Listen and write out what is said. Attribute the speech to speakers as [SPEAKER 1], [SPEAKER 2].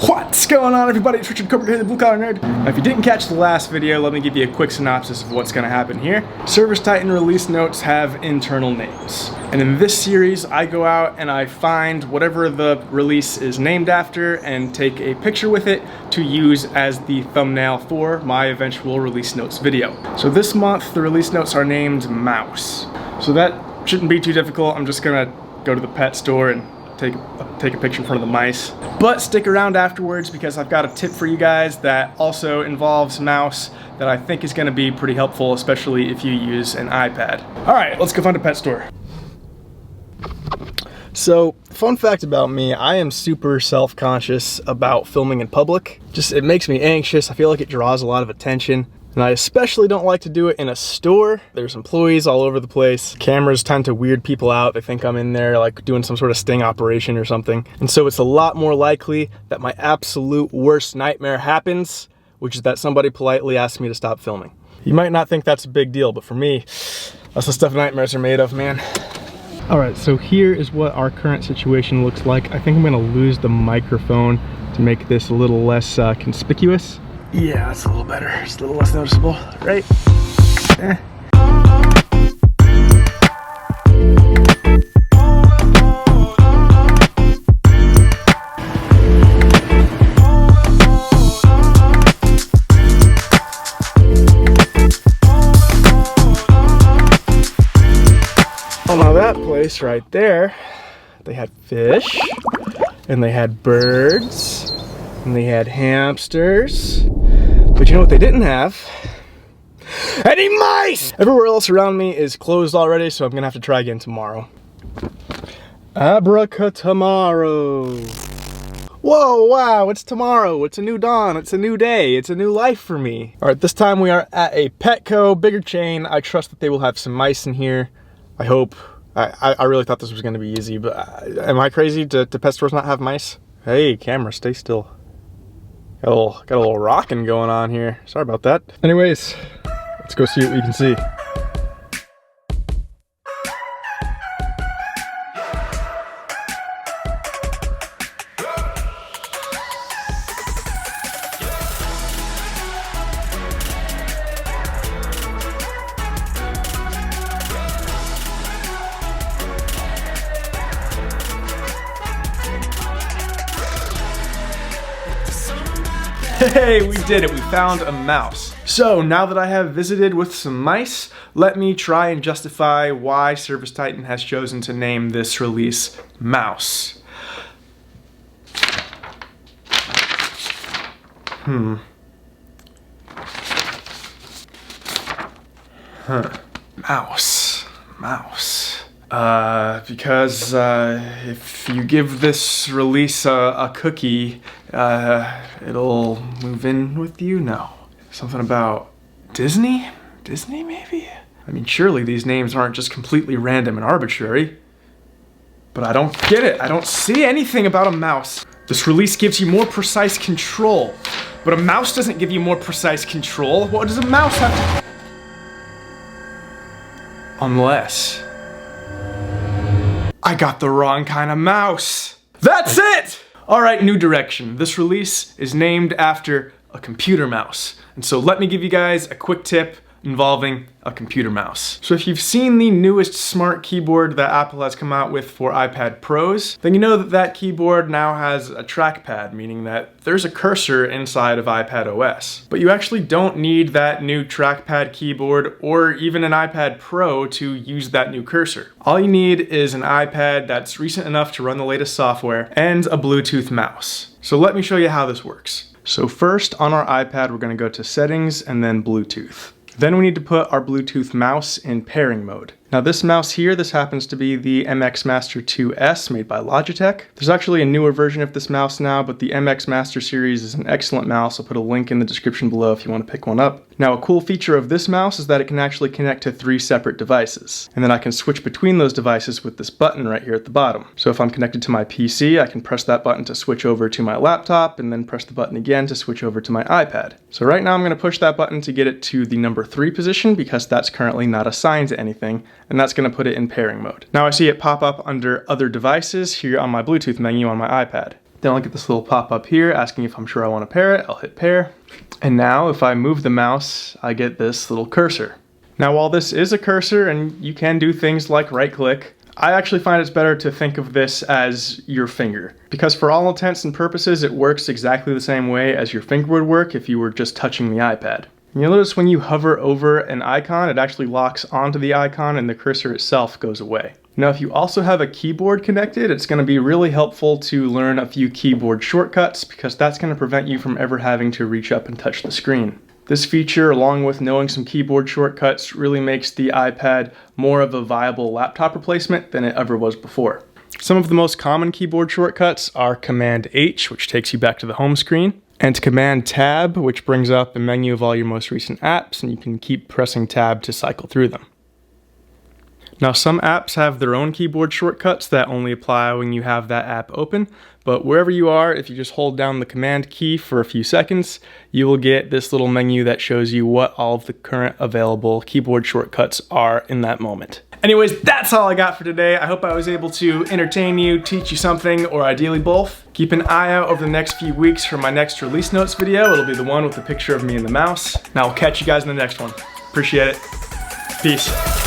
[SPEAKER 1] What's going on, everybody? It's Richard Cooper here, the Blue Collar Nerd. Now, if you didn't catch the last video, let me give you a quick synopsis of what's going to happen here. ServiceTitan release notes have internal names. And in this series, I go out and I find whatever the release is named after and take a picture with it to use as the thumbnail for my eventual release notes video. So this month, the release notes are named Mouse. So that shouldn't be too difficult. I'm just going to go to the pet store and take a picture in front of the mice. But stick around afterwards because I've got a tip for you guys that also involves mouse that I think is going to be pretty helpful, especially if you use an iPad. All right, let's go find a pet store. So, fun fact about me, I am super self-conscious about filming in public. It makes me anxious. I feel like it draws a lot of attention. And I especially don't like to do it in a store. There's employees all over the place. Cameras tend to weird people out. They think I'm in there like doing some sort of sting operation or something. And so it's a lot more likely that my absolute worst nightmare happens, which is that somebody politely asks me to stop filming. You might not think that's a big deal, but for me, that's the stuff nightmares are made of, man. All right, so here is what our current situation looks like. I think I'm gonna lose the microphone to make this a little less conspicuous. Yeah, that's a little better. It's a little less noticeable, right? Oh, now that place right there, they had fish, and they had birds, and they had hamsters. But you know what they didn't have? Any mice! Everywhere else around me is closed already, so I'm gonna have to try again tomorrow. Abracadabra. Whoa, wow, it's tomorrow. It's a new dawn. It's a new day. It's a new life for me. All right, this time we are at a Petco, bigger chain. I trust that they will have some mice in here. I hope. I really thought this was gonna be easy, but am I crazy? Do pet stores not have mice? Hey, camera, stay still. Got a little rocking going on here. Sorry about that. Anyways, let's go see what we can see. Hey, we did it. We found a mouse. So now that I have visited with some mice, let me try and justify why ServiceTitan has chosen to name this release Mouse. Mouse. Because if you give this release a cookie, it'll move in with you? No. Something about Disney? Disney, maybe? I mean, surely these names aren't just completely random and arbitrary. But I don't get it. I don't see anything about a mouse. This release gives you more precise control, but a mouse doesn't give you more precise control. What does a mouse have to... Unless... I got the wrong kind of mouse. That's it! All right, new direction. This release is named after a computer mouse. And so let me give you guys a quick tip involving a computer mouse. So if you've seen the newest smart keyboard that Apple has come out with for iPad Pros, then you know that that keyboard now has a trackpad, meaning that there's a cursor inside of iPad OS. But you actually don't need that new trackpad keyboard or even an iPad Pro to use that new cursor. All you need is an iPad that's recent enough to run the latest software and a Bluetooth mouse. So let me show you how this works. So first on our iPad, we're gonna go to Settings and then Bluetooth. Then we need to put our Bluetooth mouse in pairing mode. Now this mouse here, this happens to be the MX Master 2S made by Logitech. There's actually a newer version of this mouse now, but the MX Master series is an excellent mouse. I'll put a link in the description below if you want to pick one up. Now a cool feature of this mouse is that it can actually connect to 3 separate devices. And then I can switch between those devices with this button right here at the bottom. So if I'm connected to my PC, I can press that button to switch over to my laptop and then press the button again to switch over to my iPad. So right now I'm going to push that button to get it to the number 3 position because that's currently not assigned to anything. And that's going to put it in pairing mode. Now I see it pop up under other devices here on my Bluetooth menu on my iPad. Then I'll get this little pop-up here asking if I'm sure I want to pair it. I'll hit pair. And now if I move the mouse, I get this little cursor. Now while this is a cursor and you can do things like right click, I actually find it's better to think of this as your finger, because for all intents and purposes it works exactly the same way as your finger would work if you were just touching the iPad. You'll notice when you hover over an icon, it actually locks onto the icon and the cursor itself goes away. Now if you also have a keyboard connected, it's going to be really helpful to learn a few keyboard shortcuts, because that's going to prevent you from ever having to reach up and touch the screen. This feature, along with knowing some keyboard shortcuts, really makes the iPad more of a viable laptop replacement than it ever was before. Some of the most common keyboard shortcuts are Command H, which takes you back to the home screen, and Command Tab, which brings up a menu of all your most recent apps, and you can keep pressing Tab to cycle through them. Now some apps have their own keyboard shortcuts that only apply when you have that app open, but wherever you are, if you just hold down the Command key for a few seconds, you will get this little menu that shows you what all of the current available keyboard shortcuts are in that moment. Anyways, that's all I got for today. I hope I was able to entertain you, teach you something, or ideally both. Keep an eye out over the next few weeks for my next release notes video. It'll be the one with the picture of me and the mouse. Now I'll catch you guys in the next one. Appreciate it. Peace.